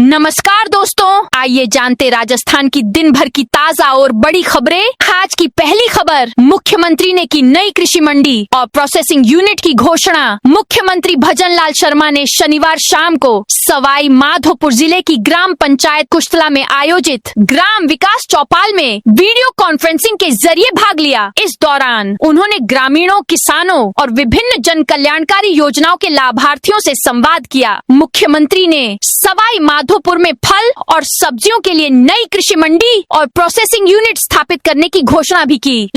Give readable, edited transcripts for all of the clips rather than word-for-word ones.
नमस्कार दोस्तों, आइए जानते राजस्थान की दिन भर की ताजा और बड़ी खबरें। आज की पहली खबर, मुख्यमंत्री ने की नई कृषि मंडी और प्रोसेसिंग यूनिट की घोषणा। मुख्यमंत्री भजन लाल शर्मा ने शनिवार शाम को सवाई माधोपुर जिले की ग्राम पंचायत कुश्तला में आयोजित ग्राम विकास चौपाल में वीडियो कॉन्फ्रेंसिंग के जरिए भाग लिया। इस दौरान उन्होंने ग्रामीणों, किसानों और विभिन्न जन कल्याणकारी योजनाओं के लाभार्थियों से संवाद किया। मुख्यमंत्री ने सवाई माधोपुर में फल और सब्जियों के लिए नई कृषि मंडी और प्रोसेसिंग यूनिट स्थापित करने की घोषणा भी की।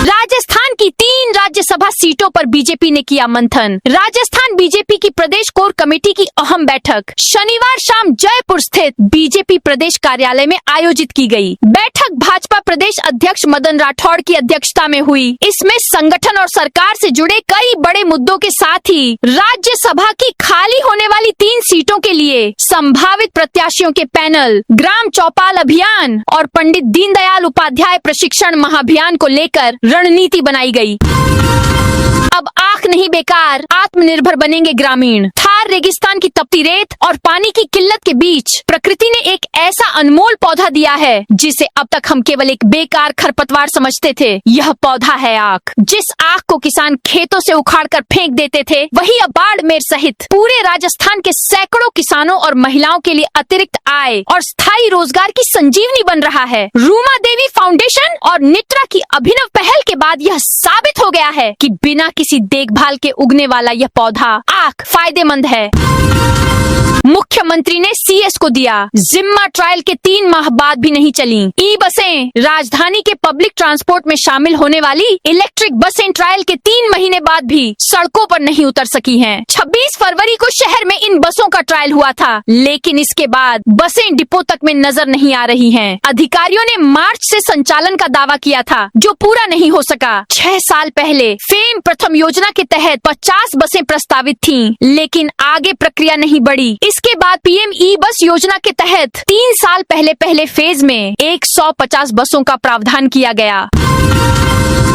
राजस्थान की 3 राज्यसभा सीटों पर बीजेपी ने किया मंथन। राजस्थान बीजेपी की प्रदेश कोर कमेटी की अहम बैठक शनिवार शाम जयपुर स्थित बीजेपी प्रदेश कार्यालय में आयोजित की गई। बैठक भाजपा प्रदेश अध्यक्ष मदन राठौड़ की अध्यक्षता में हुई। इसमें संगठन और सरकार से जुड़े कई बड़े मुद्दों के साथ ही राज्यसभा की खाली होने वाली 3 सीटों के लिए संभावित प्रत्याशियों के पैनल, ग्राम चौपाल अभियान और पंडित दीनदयाल उपाध्याय प्रशिक्षण महाअभियान को लेकर रणनीति बनाई गई। अब आंख नहीं बेकार, आत्मनिर्भर बनेंगे ग्रामीण। थार रेगिस्तान की तपती रेत और पानी की किल्लत के बीच प्रकृति ने एक ऐसा अनमोल पौधा दिया है जिसे अब तक हम केवल एक बेकार खरपतवार समझते थे। यह पौधा है आख। जिस आख को किसान खेतों से उखाड़कर फेंक देते थे, वही अब बाड़मेर सहित पूरे राजस्थान के सैकड़ों किसानों और महिलाओं के लिए अतिरिक्त आय और स्थायी रोजगार की संजीवनी बन रहा है। रूमा देवी फाउंडेशन और निट्रा की अभिनव पहल के बाद यह साबित हो गया है कि बिना किसी देखभाल के उगने वाला यह पौधा आख फायदेमंद है। मुख्यमंत्री ने सीएस को दिया जिम्मा। ट्रायल के 3 माह बाद भी नहीं चली ई बसें। राजधानी के पब्लिक ट्रांसपोर्ट में शामिल होने वाली इलेक्ट्रिक बसें ट्रायल के 3 महीने बाद भी सड़कों पर नहीं उतर सकी हैं। 26 फरवरी को शहर में इन बसों का ट्रायल हुआ था, लेकिन इसके बाद बसें डिपो तक में नजर नहीं आ रही हैं। अधिकारियों ने मार्च से संचालन का दावा किया था, जो पूरा नहीं हो सका। 6 साल पहले फेम प्रथम योजना के तहत 50 बसें प्रस्तावित थीं, लेकिन आगे प्रक्रिया नहीं बढ़ी। इसके बाद पीएम ई बस योजना के तहत 3 साल पहले फेज में 150 बसों का प्रावधान किया गया।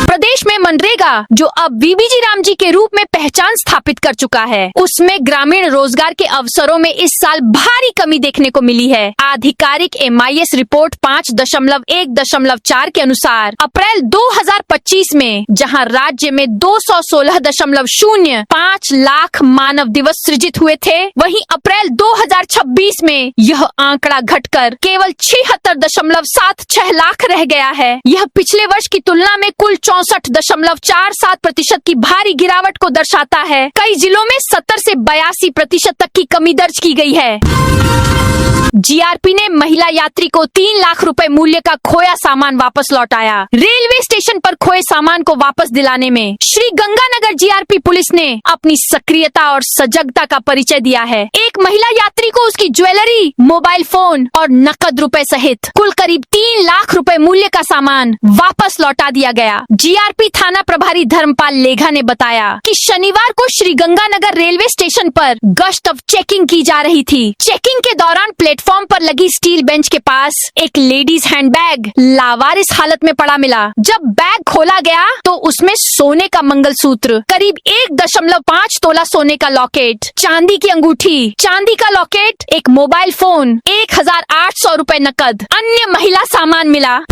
प्रदेश में मनरेगा, जो अब वीबीजी रामजी के रूप में पहचान स्थापित कर चुका है, उसमें ग्रामीण रोजगार के अवसरों में इस साल भारी कमी देखने को मिली है। आधिकारिक MIS रिपोर्ट 5.1.4 के अनुसार अप्रैल 2025 में जहां राज्य में 216.05 लाख मानव दिवस सृजित हुए थे, वहीं अप्रैल 2026 में यह आंकड़ा घटकर केवल 76.76 लाख रह गया है। यह पिछले वर्ष की तुलना में कुल 64.47% की भारी गिरावट को दर्शाता है। कई जिलों में 70 से 82% तक की कमी दर्ज की गई है। जीआरपी ने महिला यात्री को 3 लाख रुपए मूल्य का खोया सामान वापस लौटाया। रेलवे स्टेशन पर खोए सामान को वापस दिलाने में श्री गंगानगर जीआरपी पुलिस ने अपनी सक्रियता और सजगता का परिचय दिया है। एक महिला यात्री को उसकी ज्वेलरी, मोबाइल फोन और नकद रुपए सहित कुल करीब 3 लाख रुपए मूल्य का सामान वापस लौटा दिया गया। जीआरपी थाना प्रभारी धर्मपाल लेघा ने बताया कि शनिवार को श्री गंगानगर रेलवे स्टेशन पर गश्त चेकिंग की जा रही थी। चेकिंग के दौरान प्लेटफॉर्म पर लगी स्टील बेंच के पास एक लेडीज हैंडबैग लावारिस हालत में पड़ा मिला। जब बैग खोला गया तो उसमें सोने का मंगलसूत्र, करीब 1.5 तोला सोने का लॉकेट, चांदी की अंगूठी, चांदी का लॉकेट, एक मोबाइल फोन, 1800 रुपए नकद, अन्य महिला सामान मिला।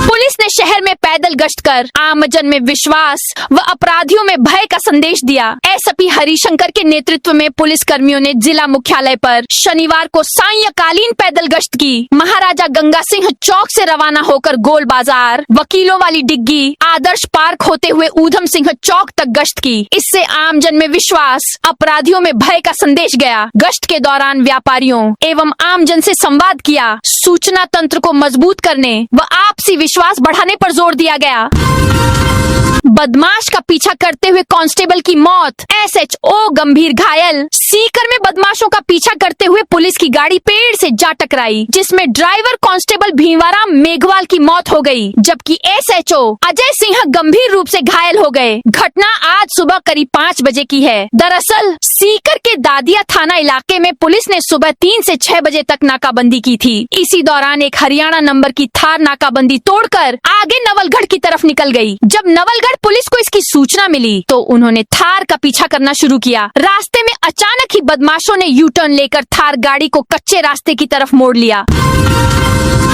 पुलिस ने शहर में पैदल गश्त कर आमजन में विश्वास व अपराधियों में भय का संदेश दिया। एसपी हरिशंकर के नेतृत्व में पुलिस कर्मियों ने जिला मुख्यालय पर शनिवार को सायंकालीन पैदल गश्त की। महाराजा गंगा सिंह चौक से रवाना होकर गोल बाजार, वकीलों वाली डिग्गी, आदर्श पार्क होते हुए ऊधम सिंह चौक तक गश्त की। इससे आमजन में विश्वास, अपराधियों में भय का संदेश गया। गश्त के दौरान व्यापारियों एवं आमजन से संवाद किया। सूचना तंत्र को मजबूत करने व आपसी विश्वास बढ़ाने पर जोर दिया गया। बदमाश का पीछा करते हुए कांस्टेबल की मौत, SHO गंभीर घायल। सीकर में बदमाशों का पीछा करते हुए पुलिस की गाड़ी पेड़ से जा टकराई, जिसमें ड्राइवर कांस्टेबल भीमवाराम मेघवाल की मौत हो गई, जबकि SHO अजय सिंह गंभीर रूप से घायल हो गए। घटना आज सुबह करीब 5 बजे की है। दरअसल सीकर के दादिया थाना इलाके में पुलिस ने सुबह 3 से 6 बजे तक नाकाबंदी की थी। इसी दौरान एक हरियाणा नंबर की थार नाकाबंदी तोड़कर आगे नवलगढ़ की तरफ निकल गई। जब नवलगढ़ शहर पुलिस को इसकी सूचना मिली तो उन्होंने थार का पीछा करना शुरू किया। रास्ते में अचानक ही बदमाशों ने यू टर्न लेकर थार गाड़ी को कच्चे रास्ते की तरफ मोड़ लिया।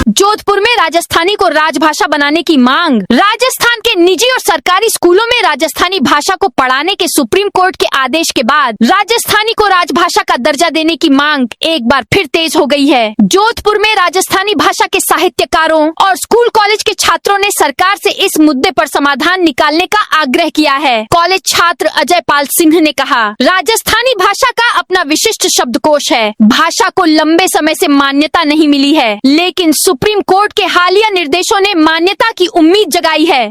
जोधपुर में राजस्थानी को राजभाषा बनाने की मांग। राजस्थान के निजी और सरकारी स्कूलों में राजस्थानी भाषा को पढ़ाने के सुप्रीम कोर्ट के आदेश के बाद राजस्थानी को राजभाषा का दर्जा देने की मांग एक बार फिर तेज हो गई है। जोधपुर में राजस्थानी भाषा के साहित्यकारों और स्कूल कॉलेज के छात्रों ने सरकार से इस मुद्दे पर समाधान निकालने का आग्रह किया है। कॉलेज छात्र अजय पाल सिंह ने कहा, राजस्थानी भाषा का अपना विशिष्ट शब्दकोश है। भाषा को लंबे समय से मान्यता नहीं मिली है, लेकिन सुप्रीम कोर्ट के हालिया निर्देशों ने मान्यता की उम्मीद जगाई है।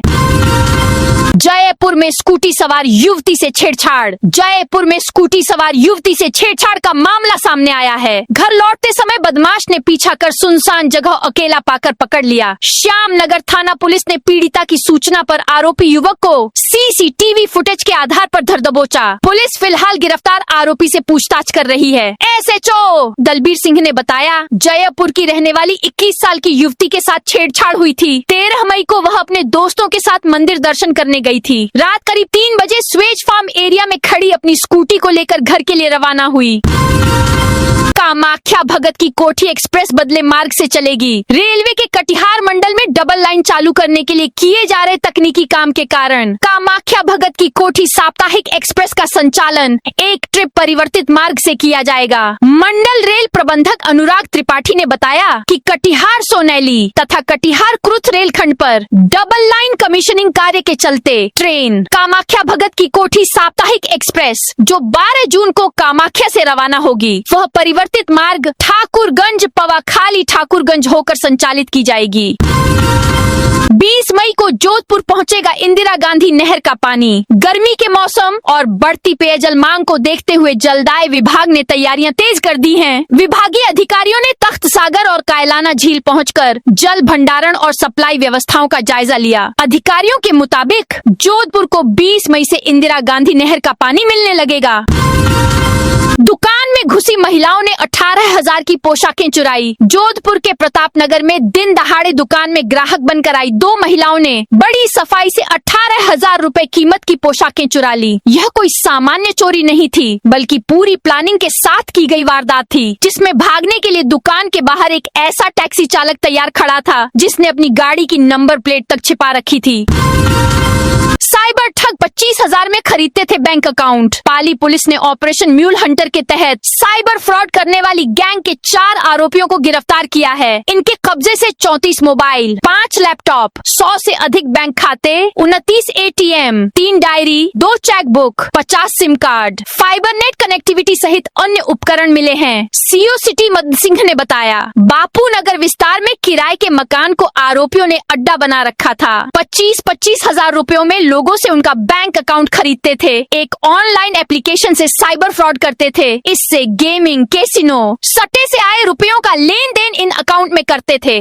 जयपुर में स्कूटी सवार युवती से छेड़छाड़। जयपुर में स्कूटी सवार युवती से छेड़छाड़ का मामला सामने आया है। घर लौटते समय बदमाश ने पीछा कर सुनसान जगह अकेला पाकर पकड़ लिया। श्यामनगर थाना पुलिस ने पीड़िता की सूचना पर आरोपी युवक को सीसीटीवी फुटेज के आधार पर धर दबोचा। पुलिस फिलहाल गिरफ्तार आरोपी से पूछताछ कर रही है। एसएचओ दलबीर सिंह ने बताया, जयपुर की रहने वाली 21 साल की युवती के साथ छेड़छाड़ हुई थी। 13 मई को वह अपने दोस्तों के साथ मंदिर दर्शन करने गई थी। रात करीब 3 बजे स्वेज फार्म एरिया में खड़ी अपनी स्कूटी को लेकर घर के लिए रवाना हुई। कामाख्या भगत की कोठी एक्सप्रेस बदले मार्ग से चलेगी। रेलवे के कटिहार मंडल में डबल लाइन चालू करने के लिए किए जा रहे तकनीकी काम के कारण कामाख्या भगत की कोठी साप्ताहिक एक्सप्रेस का संचालन एक ट्रिप परिवर्तित मार्ग से किया जाएगा। मंडल रेल प्रबंधक अनुराग त्रिपाठी ने बताया कि कटिहार सोनैली तथा कटिहार क्रुथ रेलखंड पर डबल लाइन कमीशनिंग कार्य के चलते ट्रेन कामाख्या भगत की कोठी साप्ताहिक एक्सप्रेस जो 12 जून को कामाख्या से रवाना होगी, वह परिवर्तित मार्ग ठाकुरगंज पवाखाली ठाकुरगंज होकर संचालित की जाएगी। 20 मई को जोधपुर पहुंचेगा इंदिरा गांधी नहर का पानी। गर्मी के मौसम और बढ़ती पेयजल मांग को देखते हुए जलदाय विभाग ने तैयारियां तेज कर दी हैं। विभागीय अधिकारियों ने तख्त सागर और कायलाना झील पहुंचकर जल भंडारण और सप्लाई व्यवस्थाओं का जायजा लिया। अधिकारियों के मुताबिक जोधपुर को 20 मई से इंदिरा गांधी नहर का पानी मिलने लगेगा। दुकान में घुसी महिलाओं ने 18,000 की पोशाकें चुराई। जोधपुर के प्रताप नगर में दिन दहाड़े दुकान में ग्राहक बनकर आई 2 महिलाओं ने बड़ी सफाई से 18,000 रुपए कीमत की पोशाकें चुरा ली। यह कोई सामान्य चोरी नहीं थी, बल्कि पूरी प्लानिंग के साथ की गई वारदात थी, जिसमें भागने के लिए दुकान के बाहर एक ऐसा टैक्सी चालक तैयार खड़ा था जिसने अपनी गाड़ी की नंबर प्लेट तक छिपा रखी थी। साइबर ठग 25,000 में खरीदते थे बैंक अकाउंट। पाली पुलिस ने ऑपरेशन म्यूल हंटर के तहत साइबर फ्रॉड करने वाली गैंग के 4 आरोपियों को गिरफ्तार किया है। इनके कब्जे से 34 मोबाइल, 5 लैपटॉप, 100 से अधिक बैंक खाते, 29 ATM, 3 diary, 2 chequebook, 50 SIM card, fibre net connectivity सहित अन्य उपकरण मिले हैं। सीओ सिटी मद सिंह ने बताया, बापू नगर विस्तार में किराए के मकान को आरोपियों ने अड्डा बना रखा था। 25-25 हजार रुपयों में लोगों से उनका बैंक अकाउंट खरीदते थे। एक ऑनलाइन एप्लीकेशन से साइबर फ्रॉड करते थे। इससे गेमिंग, कैसीनो, सट्टे से आए रुपयों का लेन देन इन अकाउंट में करते थे।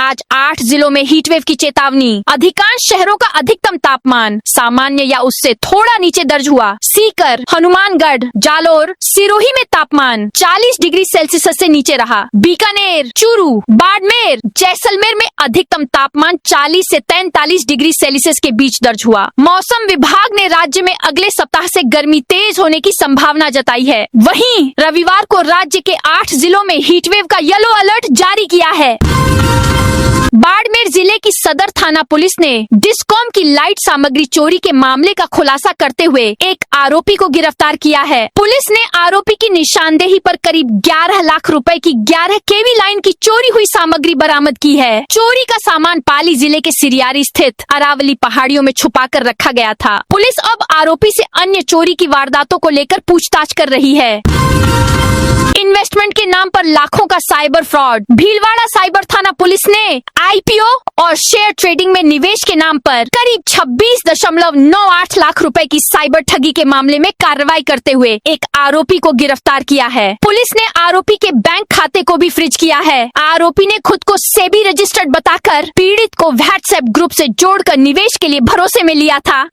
आज 8 जिलों में हीटवेव की चेतावनी। अधिकांश शहरों का अधिकतम तापमान सामान्य या उससे थोड़ा नीचे दर्ज हुआ। सीकर, हनुमानगढ़, जालोर, सिरोही में तापमान 40 डिग्री सेल्सियस से नीचे रहा। बीकानेर, चूरू, बाड़मेर, जैसलमेर में अधिकतम तापमान 40 से 43 डिग्री सेल्सियस के बीच दर्ज हुआ। मौसम विभाग ने राज्य में अगले सप्ताह से गर्मी तेज होने की संभावना जताई है। वहीं रविवार को राज्य के 8 जिलों में हीटवेव का येलो अलर्ट जारी किया है। बाड़मेर जिले की सदर थाना पुलिस ने डिस्कॉम की लाइट सामग्री चोरी के मामले का खुलासा करते हुए एक आरोपी को गिरफ्तार किया है। पुलिस ने आरोपी की निशानदेही पर करीब 11 लाख रुपए की 11 केवी लाइन की चोरी हुई सामग्री बरामद की है। चोरी का सामान पाली जिले के सिरियारी स्थित अरावली पहाड़ियों में छुपा कर रखा गया था। पुलिस अब आरोपी से अन्य चोरी की वारदातों को लेकर पूछताछ कर रही है। इन्वेस्टमेंट के नाम पर लाखों का साइबर फ्रॉड। भीलवाड़ा साइबर थाना पुलिस ने आईपीओ और शेयर ट्रेडिंग में निवेश के नाम पर करीब 26.98 लाख रुपए की साइबर ठगी के मामले में कार्रवाई करते हुए एक आरोपी को गिरफ्तार किया है। पुलिस ने आरोपी के बैंक खाते को भी फ्रीज किया है। आरोपी ने खुद को सेबी रजिस्टर्ड बताकर पीड़ित को व्हाट्सएप ग्रुप से जोड़कर निवेश के लिए भरोसे में लिया था।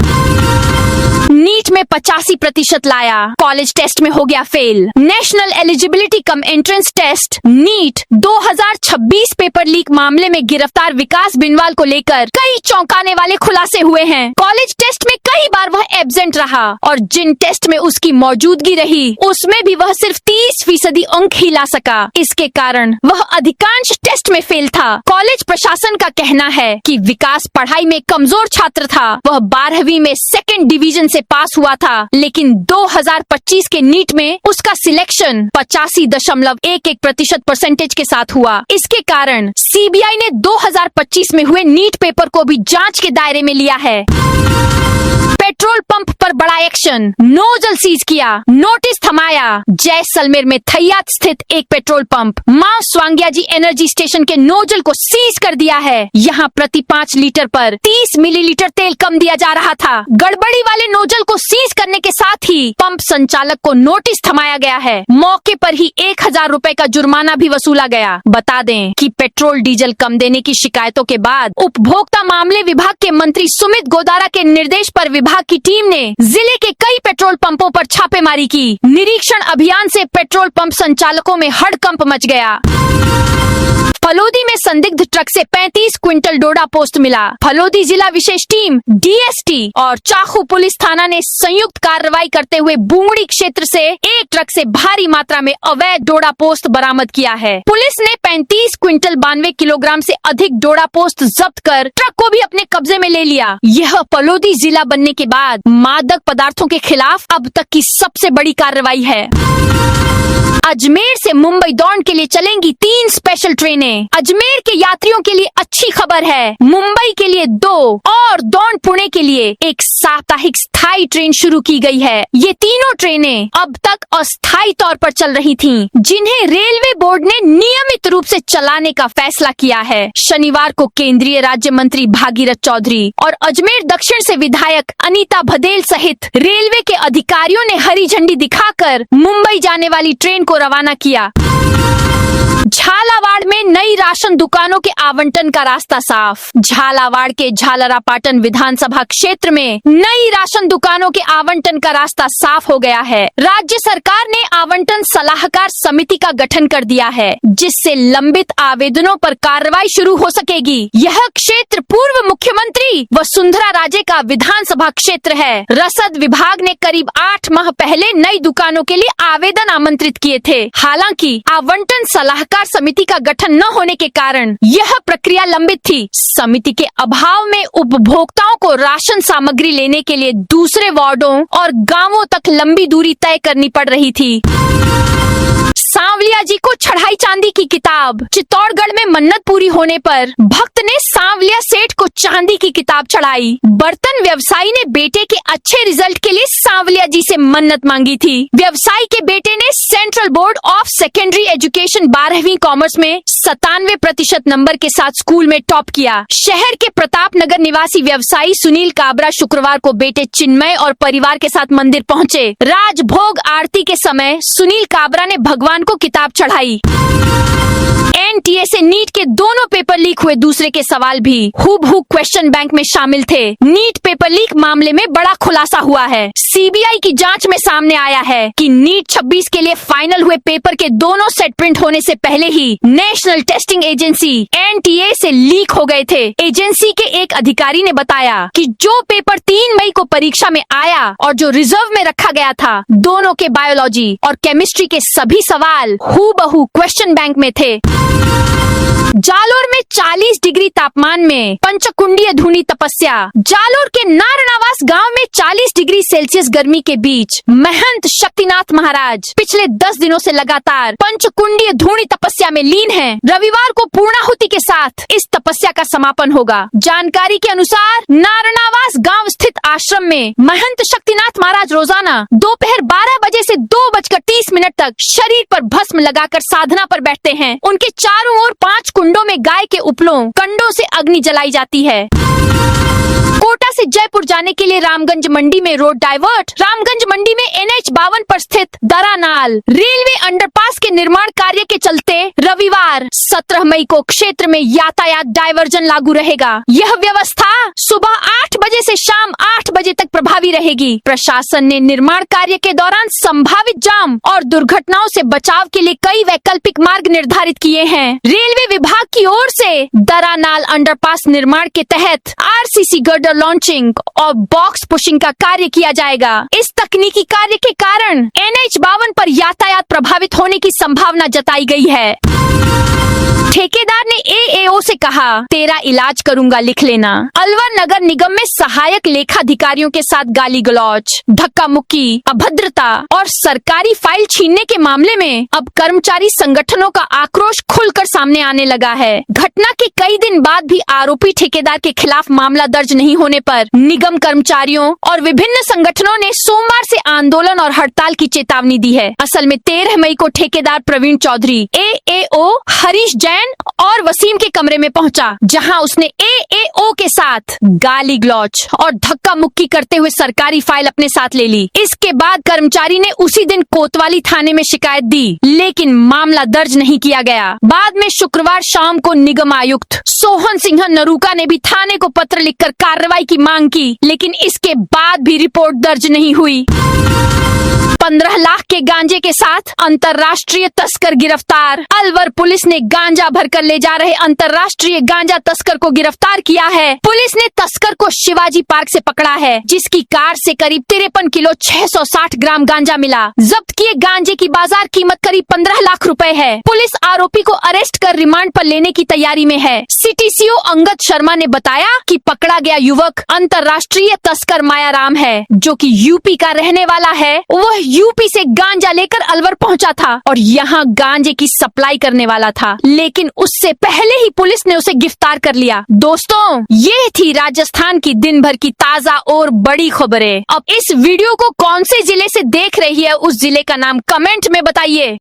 नीट में 85% लाया, कॉलेज टेस्ट में हो गया fail. National eligibility eligibility cum entrance test NEET 2026 paper leak मामले में गिरफ्तार विकास बिनवाल को लेकर कई चौंकाने वाले खुलासे हुए हैं। कॉलेज टेस्ट में कई बार वह एब्सेंट रहा और जिन टेस्ट में उसकी मौजूदगी रही उसमें भी वह सिर्फ 30% अंक ही ला सका। इसके कारण वह अधिकांश टेस्ट में फेल था। कॉलेज प्रशासन का कहना है कि विकास पढ़ाई में कमजोर छात्र था। वह 12वीं में सेकंड डिवीजन से पास हुआ था, लेकिन 2025 के नीट में उसका सिलेक्शन 85.11% परसेंटेज के साथ हुआ। इसके कारण सीबीआई ने 2025 में हुए नीट पेपर को भी जांच के दायरे में लिया है। पेट्रोल पंप पर बड़ा एक्शन, नोजल सीज किया, नोटिस थमाया। जैसलमेर में थैयात स्थित एक पेट्रोल पंप मां स्वांग्या जी एनर्जी स्टेशन के नोजल को सीज कर दिया है। यहां प्रति 5 लीटर पर 30 मिलीलीटर तेल कम दिया जा रहा था। गड़बड़ी वाले नोजल को सीज करने के साथ ही पंप संचालक को नोटिस थमाया गया है। मौके पर ही 1000 रुपए का जुर्माना भी वसूला गया। बता दें कि पेट्रोल डीजल कम देने की शिकायतों के बाद उपभोक्ता मामले विभाग के मंत्री सुमित गोदारा के निर्देश पर विभाग की टीम ने जिले के कई पेट्रोल पंपों पर छापेमारी की। निरीक्षण अभियान से पेट्रोल पंप संचालकों में हड़कंप मच गया। फलोदी में संदिग्ध ट्रक से 35 क्विंटल डोडा पोस्त मिला। फलोदी जिला विशेष टीम डीएसटी और चाखू पुलिस थाना ने संयुक्त कार्रवाई करते हुए बुंगड़ी क्षेत्र से एक ट्रक से भारी मात्रा में अवैध डोडा पोस्त बरामद किया है। पुलिस ने 35 क्विंटल 92 किलोग्राम से अधिक डोडा पोस्त जब्त कर ट्रक को भी अपने कब्जे में ले लिया। यह फलोदी जिला बनने के बाद मादक पदार्थों के खिलाफ अब तक की सबसे बड़ी कार्रवाई है। अजमेर से मुंबई दौड़ के लिए चलेंगी 3 स्पेशल ट्रेनें। अजमेर के यात्रियों के लिए अच्छी खबर है। मुंबई के लिए 2 और दौड़ पुणे के लिए एक साप्ताहिक स्थायी ट्रेन शुरू की गई है। ये तीनों ट्रेनें अब तक अस्थायी तौर पर चल रही थीं, जिन्हें रेलवे बोर्ड ने नियमित रूप से चलाने का फैसला किया है। शनिवार को केंद्रीय राज्य मंत्री भागीरथ चौधरी और अजमेर दक्षिण से विधायक अनीता भदेल सहित रेलवे के अधिकारियों ने हरी झंडी दिखाकर मुंबई जाने वाली ट्रेन को रवाना किया। झालावाड़ में नई राशन दुकानों के आवंटन का रास्ता साफ। झालावाड़ के झालरापाटन विधानसभा क्षेत्र में नई राशन दुकानों के आवंटन का रास्ता साफ हो गया है। राज्य सरकार ने आवंटन सलाहकार समिति का गठन कर दिया है, जिससे लंबित आवेदनों पर कार्रवाई शुरू हो सकेगी। यह क्षेत्र पूर्व मुख्यमंत्री वसुंधरा राजे का विधानसभा क्षेत्र है। रसद विभाग ने करीब 8 माह पहले नई दुकानों के लिए आवेदन आमंत्रित किए थे। हालांकि आवंटन सलाहकार समिति का गठन न होने के कारण यह प्रक्रिया लंबित थी। समिति के अभाव में उपभोक्ताओं को राशन सामग्री लेने के लिए दूसरे वार्डों और गांवों तक लंबी दूरी तय करनी पड़ रही थी। सांवलिया जी को चढ़ाई चांदी की किताब। चित्तौड़गढ़ में मन्नत पूरी होने पर भक्त ने सांवलिया सेठ को चांदी की किताब चढ़ाई। बर्तन व्यवसायी ने बेटे के अच्छे रिजल्ट के लिए सांवलिया जी से मन्नत मांगी थी। व्यवसायी के बेटे ने central board of secondary education 12वीं कॉमर्स में 97% नंबर के साथ स्कूल में टॉप किया। शहर के प्रताप नगर निवासी व्यवसायी सुनील काबरा शुक्रवार को बेटे चिन्मय और परिवार के साथ मंदिर पहुँचे। राजभोग आरती के समय सुनील काबरा ने भगवान को किताब चढ़ाई। एनटीए से नीट के दोनों पेपर लीक हुए दूसरे के सवाल भी हूबहू क्वेश्चन बैंक में शामिल थे। नीट पेपर लीक मामले में बड़ा खुलासा हुआ है। सीबीआई की जांच में सामने आया है कि नीट 26 के लिए फाइनल हुए पेपर के दोनों सेट प्रिंट होने से पहले ही नेशनल टेस्टिंग एजेंसी एनटीए से लीक हो गए थे। एजेंसी के एक अधिकारी ने बताया कि जो पेपर 3 मई को परीक्षा में आया और जो रिजर्व में रखा गया था, दोनों के बायोलॉजी और केमिस्ट्री के सभी सवाल हूबहू क्वेश्चन बैंक में थे। जालोर में 40 डिग्री तापमान में पंचकुंडीय धूनी तपस्या। जालोर के नारनावास गांव में 40 डिग्री सेल्सियस गर्मी के बीच महंत शक्तिनाथ महाराज पिछले 10 दिनों से लगातार पंचकुंडीय धूनी तपस्या में लीन हैं। रविवार को पूर्णाहुति के साथ इस तपस्या का समापन होगा। जानकारी के अनुसार नारनावास गांव स्थित आश्रम में महंत शक्तिनाथ महाराज रोजाना दोपहर 12 बजे से 2:30 तक शरीर पर भस्म लगाकर साधना पर बैठते हैं। उनके चारों ओर 5 कुंडों में गाय के उपलों कंडों से अग्नि जलाई जाती है। कोटा से जयपुर जाने के लिए रामगंज मंडी में रोड डाइवर्ट। रामगंज मंडी में NH-52 पर स्थित दरानाल रेलवे अंडरपास के निर्माण कार्य के चलते रविवार 17 मई को क्षेत्र में यातायात डायवर्जन लागू रहेगा। यह व्यवस्था सुबह 8 बजे से शाम 8 बजे तक प्रभावी रहेगी। प्रशासन ने निर्माण कार्य के दौरान संभावित जाम और दुर्घटनाओं से बचाव के लिए कई वैकल्पिक मार्ग निर्धारित किए हैं। रेलवे विभाग की ओर से दरानाल अंडरपास निर्माण के तहत RCC गर्डर लॉन्चिंग और बॉक्स पुशिंग का कार्य किया जाएगा। इस तकनीकी कार्य के कारण NH-52 पर यातायात प्रभावित होने की संभावना जताई गई है। ठेकेदार ने AAO से कहा, तेरा इलाज करूंगा, लिख लेना। अलवर नगर निगम में सहायक लेखाधिकारियों के साथ गाली गलौज, धक्का मुक्की, अभद्रता और सरकारी फाइल छीनने के मामले में अब कर्मचारी संगठनों का आक्रोश खुलकर सामने आने लगा है। घटना के कई दिन बाद भी आरोपी ठेकेदार के खिलाफ मामला दर्ज नहीं होने पर निगम कर्मचारियों और विभिन्न संगठनों ने सोमवार से आंदोलन और हड़ताल की चेतावनी दी है। असल में 13 मई को ठेकेदार प्रवीण चौधरी AAO हरीश जैन और वसीम के कमरे में पहुंचा, जहां उसने AAO के साथ गाली गलौज और धक्का मुक्की करते हुए सरकारी फाइल अपने साथ ले ली। इसके बाद कर्मचारी ने उसी दिन कोतवाली थाने में शिकायत दी, लेकिन मामला दर्ज नहीं किया गया। बाद में शुक्रवार शाम को निगम आयुक्त सोहन सिंह नरूका ने भी थाने को पत्र लिखकर कार्रवाई की मांग की, लेकिन इसके बाद भी रिपोर्ट दर्ज नहीं हुई। 15 लाख के गांजे के साथ अंतर्राष्ट्रीय तस्कर गिरफ्तार। अलवर पुलिस ने गांजा भरकर ले जा रहे अंतर्राष्ट्रीय गांजा तस्कर को गिरफ्तार किया है। पुलिस ने तस्कर को शिवाजी पार्क से पकड़ा है, जिसकी कार से करीब 53 किलो 660 ग्राम गांजा मिला। जब्त किए गांजे की बाजार कीमत करीब 15 लाख रुपए है। पुलिस आरोपी को अरेस्ट कर रिमांड पर लेने की तैयारी में है। सिटी CO अंगद शर्मा ने बताया कि पकड़ा गया युवक अंतर्राष्ट्रीय तस्कर मायाराम है, जो कि यूपी का रहने वाला है। वह यूपी से गांजा लेकर अलवर पहुंचा था और यहां गांजे की सप्लाई करने वाला था, लेकिन उससे पहले ही पुलिस ने उसे गिरफ्तार कर लिया। दोस्तों, ये थी राजस्थान की दिन भर की ताजा और बड़ी खबरें। अब इस वीडियो को कौन से जिले से देख रही है, उस जिले का नाम कमेंट में बताइए।